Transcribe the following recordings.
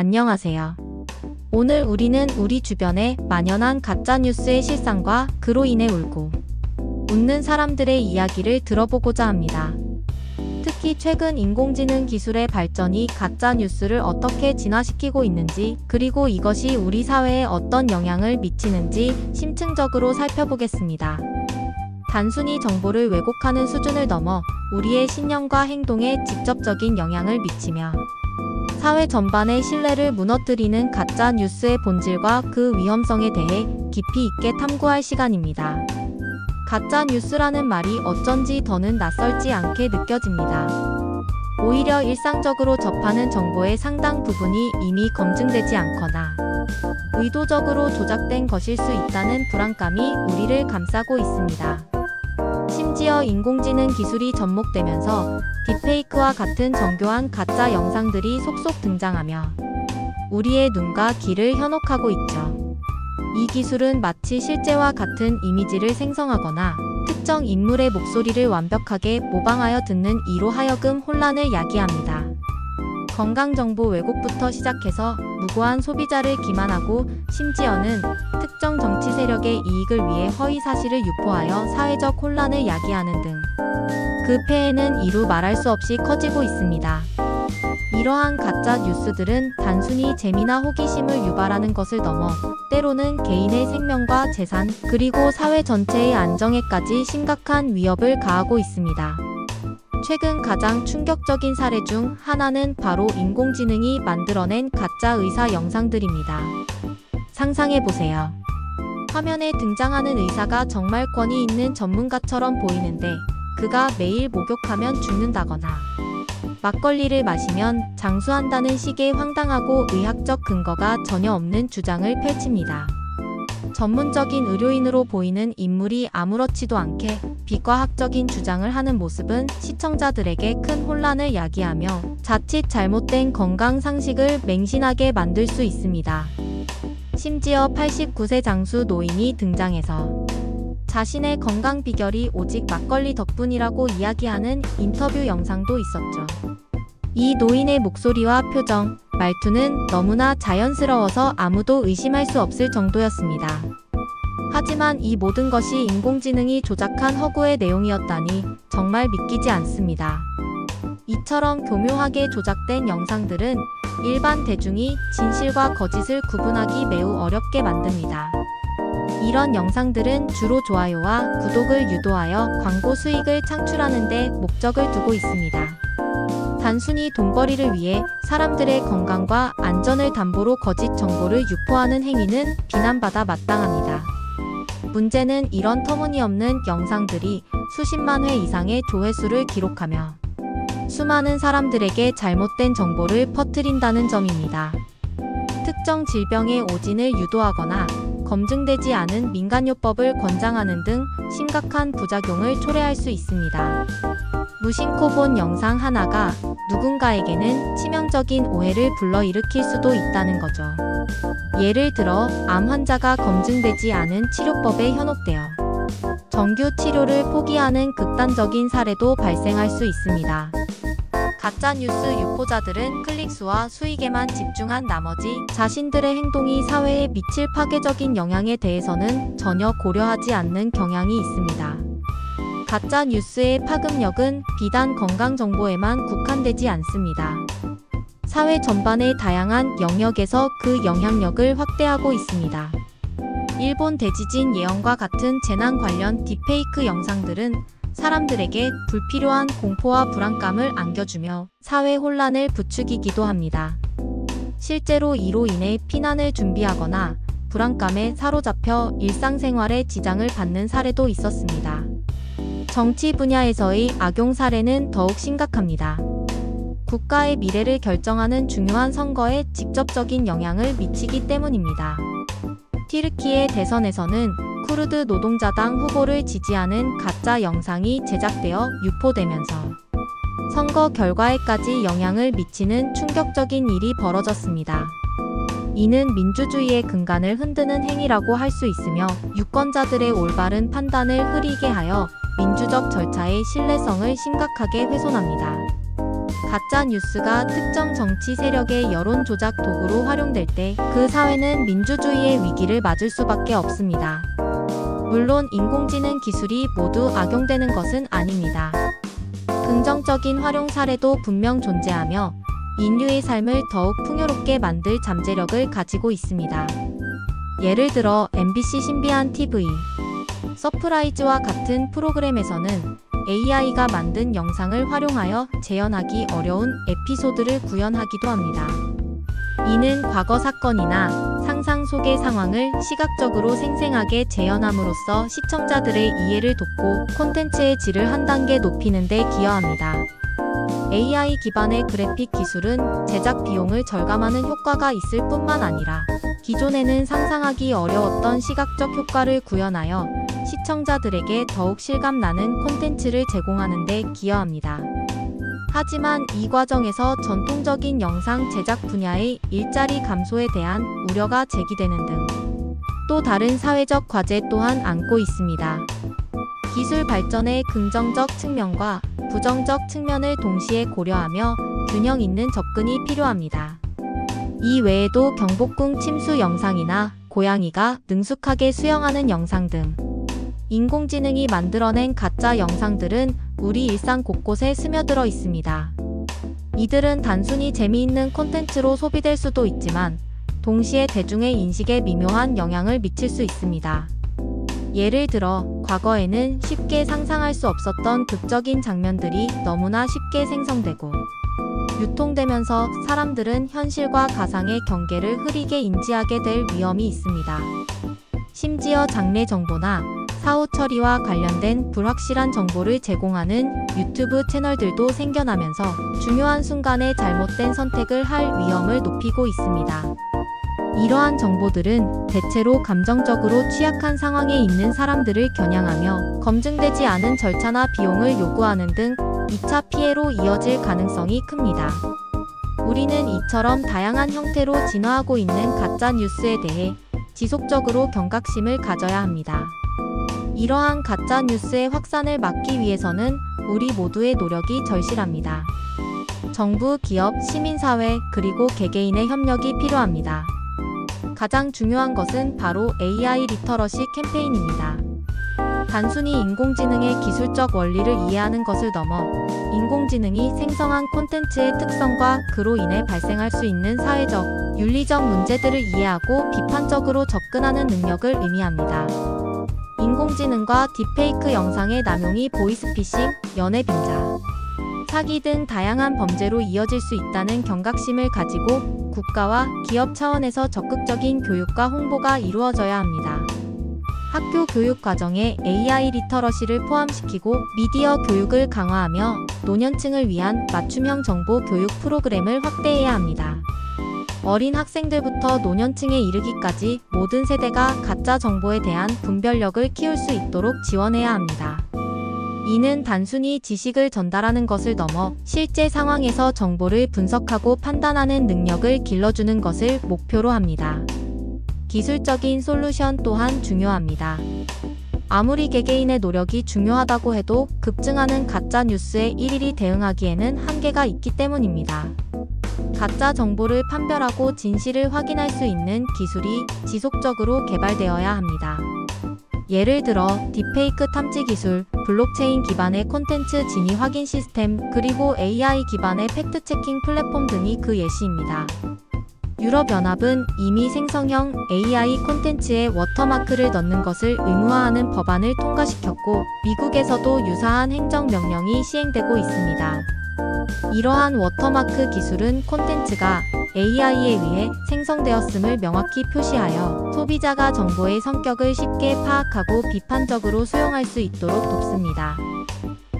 안녕하세요. 오늘 우리는 우리 주변에 만연한 가짜뉴스의 실상과 그로 인해 울고 웃는 사람들의 이야기를 들어보고자 합니다. 특히 최근 인공지능 기술의 발전이 가짜뉴스를 어떻게 진화시키고 있는지, 그리고 이것이 우리 사회에 어떤 영향을 미치는지 심층적으로 살펴보겠습니다. 단순히 정보를 왜곡하는 수준을 넘어 우리의 신념과 행동에 직접적인 영향을 미치며 사회 전반의 신뢰를 무너뜨리는 가짜 뉴스의 본질과 그 위험성에 대해 깊이 있게 탐구할 시간입니다. 가짜 뉴스라는 말이 어쩐지 더는 낯설지 않게 느껴집니다. 오히려 일상적으로 접하는 정보의 상당 부분이 이미 검증되지 않거나 의도적으로 조작된 것일 수 있다는 불안감이 우리를 감싸고 있습니다. 심지어 인공지능 기술이 접목되면서 딥페이크와 같은 정교한 가짜 영상들이 속속 등장하며 우리의 눈과 귀를 현혹하고 있죠. 이 기술은 마치 실제와 같은 이미지를 생성하거나 특정 인물의 목소리를 완벽하게 모방하여 듣는 이로 하여금 혼란을 야기합니다. 건강정보 왜곡부터 시작해서 무고한 소비자를 기만하고 심지어는 특정 정치 세력의 이익을 위해 허위 사실을 유포하여 사회적 혼란을 야기하는 등 그 폐해는 이루 말할 수 없이 커지고 있습니다. 이러한 가짜 뉴스들은 단순히 재미나 호기심을 유발하는 것을 넘어 때로는 개인의 생명과 재산, 그리고 사회 전체의 안정에까지 심각한 위협을 가하고 있습니다. 최근 가장 충격적인 사례 중 하나는 바로 인공지능이 만들어낸 가짜 의사 영상들입니다. 상상해보세요. 화면에 등장하는 의사가 정말 권위 있는 전문가처럼 보이는데 그가 매일 목욕하면 죽는다거나 막걸리를 마시면 장수한다는 식의 황당하고 의학적 근거가 전혀 없는 주장을 펼칩니다. 전문적인 의료인으로 보이는 인물이 아무렇지도 않게 비과학적인 주장을 하는 모습은 시청자들에게 큰 혼란을 야기하며 자칫 잘못된 건강 상식을 맹신하게 만들 수 있습니다. 심지어 89세 장수 노인이 등장해서 자신의 건강 비결이 오직 막걸리 덕분이라고 이야기하는 인터뷰 영상도 있었죠. 이 노인의 목소리와 표정, 말투는 너무나 자연스러워서 아무도 의심할 수 없을 정도였습니다. 하지만 이 모든 것이 인공지능이 조작한 허구의 내용이었다니 정말 믿기지 않습니다. 이처럼 교묘하게 조작된 영상들은 일반 대중이 진실과 거짓을 구분하기 매우 어렵게 만듭니다. 이런 영상들은 주로 좋아요와 구독을 유도하여 광고 수익을 창출하는 데 목적을 두고 있습니다. 단순히 돈벌이를 위해 사람들의 건강과 안전을 담보로 거짓 정보를 유포하는 행위는 비난받아 마땅합니다. 문제는 이런 터무니없는 영상들이 수십만 회 이상의 조회수를 기록하며 수많은 사람들에게 잘못된 정보를 퍼뜨린다는 점입니다. 특정 질병의 오진을 유도하거나 검증되지 않은 민간요법을 권장하는 등 심각한 부작용을 초래할 수 있습니다. 무심코 본 영상 하나가 누군가에게는 치명적인 오해를 불러일으킬 수도 있다는 거죠. 예를 들어 암 환자가 검증되지 않은 치료법에 현혹되어 정규 치료를 포기하는 극단적인 사례도 발생할 수 있습니다. 가짜뉴스 유포자들은 클릭수와 수익에만 집중한 나머지 자신들의 행동이 사회에 미칠 파괴적인 영향에 대해서는 전혀 고려하지 않는 경향이 있습니다. 가짜뉴스의 파급력은 비단 건강정보에만 국한되지 않습니다. 사회 전반의 다양한 영역에서 그 영향력을 확대하고 있습니다. 일본 대지진 예언과 같은 재난 관련 딥페이크 영상들은 사람들에게 불필요한 공포와 불안감을 안겨주며 사회 혼란을 부추기기도 합니다. 실제로 이로 인해 피난을 준비하거나 불안감에 사로잡혀 일상생활에 지장을 받는 사례도 있었습니다. 정치 분야에서의 악용 사례는 더욱 심각합니다. 국가의 미래를 결정하는 중요한 선거에 직접적인 영향을 미치기 때문입니다. 튀르키예 대선에서는 쿠르드 노동자당 후보를 지지하는 가짜 영상이 제작되어 유포되면서 선거 결과에까지 영향을 미치는 충격적인 일이 벌어졌습니다. 이는 민주주의의 근간을 흔드는 행위라고 할 수 있으며 유권자들의 올바른 판단을 흐리게 하여 민주적 절차의 신뢰성을 심각하게 훼손합니다. 가짜 뉴스가 특정 정치 세력의 여론 조작 도구로 활용될 때 그 사회는 민주주의의 위기를 맞을 수밖에 없습니다. 물론 인공지능 기술이 모두 악용되는 것은 아닙니다. 긍정적인 활용 사례도 분명 존재하며 인류의 삶을 더욱 풍요롭게 만들 잠재력을 가지고 있습니다. 예를 들어 MBC 신비한 TV, 서프라이즈와 같은 프로그램에서는 AI가 만든 영상을 활용하여 재현하기 어려운 에피소드를 구현하기도 합니다. 이는 과거 사건이나 상상 속의 상황을 시각적으로 생생하게 재현함으로써 시청자들의 이해를 돕고 콘텐츠의 질을 한 단계 높이는 데 기여합니다. AI 기반의 그래픽 기술은 제작 비용을 절감하는 효과가 있을 뿐만 아니라 기존에는 상상하기 어려웠던 시각적 효과를 구현하여 시청자들에게 더욱 실감나는 콘텐츠를 제공하는 데 기여합니다. 하지만 이 과정에서 전통적인 영상 제작 분야의 일자리 감소에 대한 우려가 제기되는 등 또 다른 사회적 과제 또한 안고 있습니다. 기술 발전의 긍정적 측면과 부정적 측면을 동시에 고려하며 균형 있는 접근이 필요합니다. 이 외에도 경복궁 침수 영상이나 고양이가 능숙하게 수영하는 영상 등 인공지능이 만들어낸 가짜 영상들은 우리 일상 곳곳에 스며들어 있습니다. 이들은 단순히 재미있는 콘텐츠로 소비될 수도 있지만 동시에 대중의 인식에 미묘한 영향을 미칠 수 있습니다. 예를 들어 과거에는 쉽게 상상할 수 없었던 극적인 장면들이 너무나 쉽게 생성되고 유통되면서 사람들은 현실과 가상의 경계를 흐리게 인지하게 될 위험이 있습니다. 심지어 장래 정보나 사후 처리와 관련된 불확실한 정보를 제공하는 유튜브 채널들도 생겨나면서 중요한 순간에 잘못된 선택을 할 위험을 높이고 있습니다. 이러한 정보들은 대체로 감정적으로 취약한 상황에 있는 사람들을 겨냥하며 검증되지 않은 절차나 비용을 요구하는 등 2차 피해로 이어질 가능성이 큽니다. 우리는 이처럼 다양한 형태로 진화하고 있는 가짜 뉴스에 대해 지속적으로 경각심을 가져야 합니다. 이러한 가짜 뉴스의 확산을 막기 위해서는 우리 모두의 노력이 절실합니다. 정부, 기업, 시민사회, 그리고 개개인의 협력이 필요합니다. 가장 중요한 것은 바로 AI 리터러시 캠페인입니다. 단순히 인공지능의 기술적 원리를 이해하는 것을 넘어 인공지능이 생성한 콘텐츠의 특성과 그로 인해 발생할 수 있는 사회적, 윤리적 문제들을 이해하고 비판적으로 접근하는 능력을 의미합니다. 인공지능과 딥페이크 영상의 남용이 보이스피싱, 연애 빙자, 사기 등 다양한 범죄로 이어질 수 있다는 경각심을 가지고 국가와 기업 차원에서 적극적인 교육과 홍보가 이루어져야 합니다. 학교 교육 과정에 AI 리터러시를 포함시키고 미디어 교육을 강화하며 노년층을 위한 맞춤형 정보 교육 프로그램을 확대해야 합니다. 어린 학생들부터 노년층에 이르기까지 모든 세대가 가짜 정보에 대한 분별력을 키울 수 있도록 지원해야 합니다. 이는 단순히 지식을 전달하는 것을 넘어 실제 상황에서 정보를 분석하고 판단하는 능력을 길러주는 것을 목표로 합니다. 기술적인 솔루션 또한 중요합니다. 아무리 개개인의 노력이 중요하다고 해도 급증하는 가짜 뉴스에 일일이 대응하기에는 한계가 있기 때문입니다. 가짜 정보를 판별하고 진실을 확인할 수 있는 기술이 지속적으로 개발되어야 합니다. 예를 들어 딥페이크 탐지 기술, 블록체인 기반의 콘텐츠 진위 확인 시스템, 그리고 AI 기반의 팩트체킹 플랫폼 등이 그 예시입니다. 유럽연합은 이미 생성형 AI 콘텐츠에 워터마크를 넣는 것을 의무화하는 법안을 통과시켰고 미국에서도 유사한 행정명령이 시행되고 있습니다. 이러한 워터마크 기술은 콘텐츠가 AI에 의해 생성되었음을 명확히 표시하여 소비자가 정보의 성격을 쉽게 파악하고 비판적으로 수용할 수 있도록 돕습니다.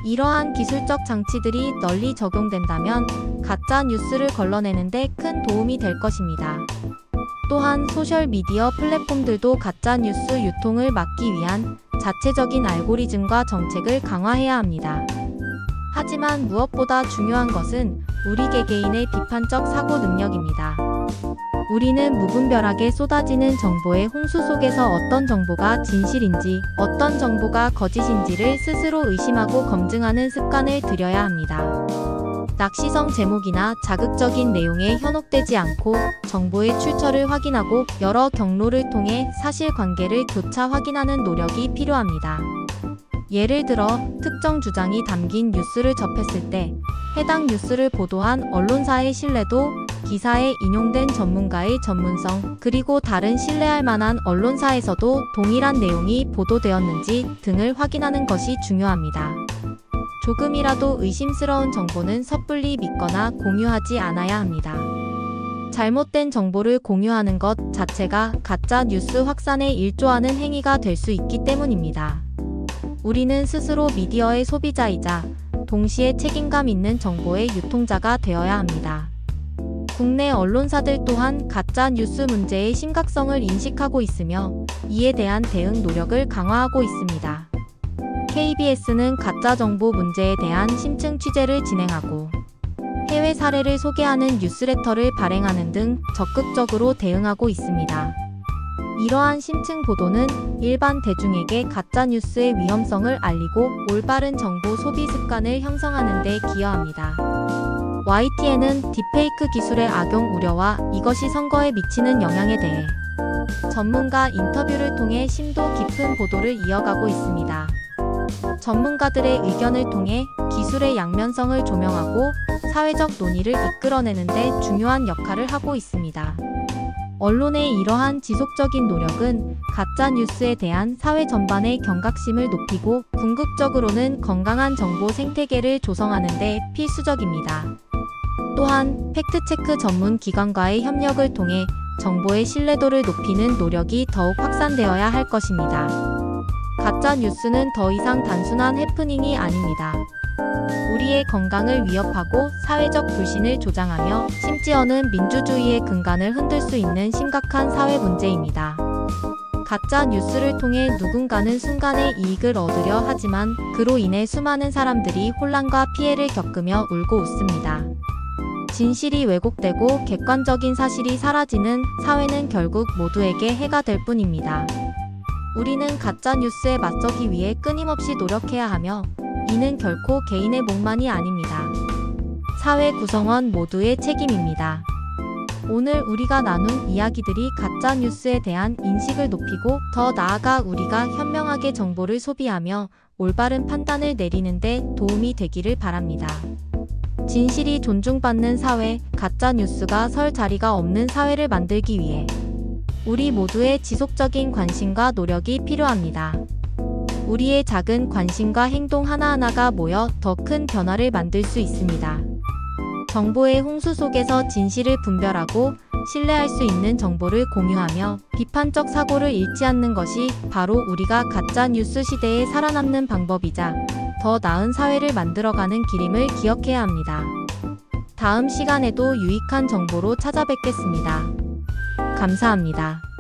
이러한 기술적 장치들이 널리 적용된다면 가짜 뉴스를 걸러내는 데 큰 도움이 될 것입니다. 또한 소셜미디어 플랫폼들도 가짜 뉴스 유통을 막기 위한 자체적인 알고리즘과 정책을 강화해야 합니다. 하지만 무엇보다 중요한 것은 우리 개개인의 비판적 사고 능력입니다. 우리는 무분별하게 쏟아지는 정보의 홍수 속에서 어떤 정보가 진실인지, 어떤 정보가 거짓인지를 스스로 의심하고 검증하는 습관을 들여야 합니다. 낚시성 제목이나 자극적인 내용에 현혹되지 않고 정보의 출처를 확인하고 여러 경로를 통해 사실관계를 교차 확인하는 노력이 필요합니다. 예를 들어 특정 주장이 담긴 뉴스를 접했을 때 해당 뉴스를 보도한 언론사의 신뢰도, 기사에 인용된 전문가의 전문성, 그리고 다른 신뢰할 만한 언론사에서도 동일한 내용이 보도되었는지 등을 확인하는 것이 중요합니다. 조금이라도 의심스러운 정보는 섣불리 믿거나 공유하지 않아야 합니다. 잘못된 정보를 공유하는 것 자체가 가짜 뉴스 확산에 일조하는 행위가 될 수 있기 때문입니다. 우리는 스스로 미디어의 소비자이자 동시에 책임감 있는 정보의 유통자가 되어야 합니다. 국내 언론사들 또한 가짜 뉴스 문제의 심각성을 인식하고 있으며 이에 대한 대응 노력을 강화하고 있습니다. KBS는 가짜 정보 문제에 대한 심층 취재를 진행하고 해외 사례를 소개하는 뉴스레터를 발행하는 등 적극적으로 대응하고 있습니다. 이러한 심층 보도는 일반 대중에게 가짜 뉴스의 위험성을 알리고 올바른 정보 소비 습관을 형성하는 데 기여합니다. YTN은 딥페이크 기술의 악용 우려와 이것이 선거에 미치는 영향에 대해 전문가 인터뷰를 통해 심도 깊은 보도를 이어가고 있습니다. 전문가들의 의견을 통해 기술의 양면성을 조명하고 사회적 논의를 이끌어내는 데 중요한 역할을 하고 있습니다. 언론의 이러한 지속적인 노력은 가짜 뉴스에 대한 사회 전반의 경각심을 높이고 궁극적으로는 건강한 정보 생태계를 조성하는 데 필수적입니다. 또한 팩트체크 전문 기관과의 협력을 통해 정보의 신뢰도를 높이는 노력이 더욱 확산되어야 할 것입니다. 가짜 뉴스는 더 이상 단순한 해프닝이 아닙니다. 우리의 건강을 위협하고 사회적 불신을 조장하며 심지어는 민주주의의 근간을 흔들 수 있는 심각한 사회 문제입니다. 가짜 뉴스를 통해 누군가는 순간의 이익을 얻으려 하지만 그로 인해 수많은 사람들이 혼란과 피해를 겪으며 울고 웃습니다. 진실이 왜곡되고 객관적인 사실이 사라지는 사회는 결국 모두에게 해가 될 뿐입니다. 우리는 가짜 뉴스에 맞서기 위해 끊임없이 노력해야 하며 이는 결코 개인의 몫만이 아닙니다. 사회 구성원 모두의 책임입니다. 오늘 우리가 나눈 이야기들이 가짜 뉴스에 대한 인식을 높이고 더 나아가 우리가 현명하게 정보를 소비하며 올바른 판단을 내리는 데 도움이 되기를 바랍니다. 진실이 존중받는 사회, 가짜 뉴스가 설 자리가 없는 사회를 만들기 위해 우리 모두의 지속적인 관심과 노력이 필요합니다. 우리의 작은 관심과 행동 하나하나가 모여 더 큰 변화를 만들 수 있습니다. 정보의 홍수 속에서 진실을 분별하고 신뢰할 수 있는 정보를 공유하며 비판적 사고를 잃지 않는 것이 바로 우리가 가짜 뉴스 시대에 살아남는 방법이자 더 나은 사회를 만들어가는 길임을 기억해야 합니다. 다음 시간에도 유익한 정보로 찾아뵙겠습니다. 감사합니다.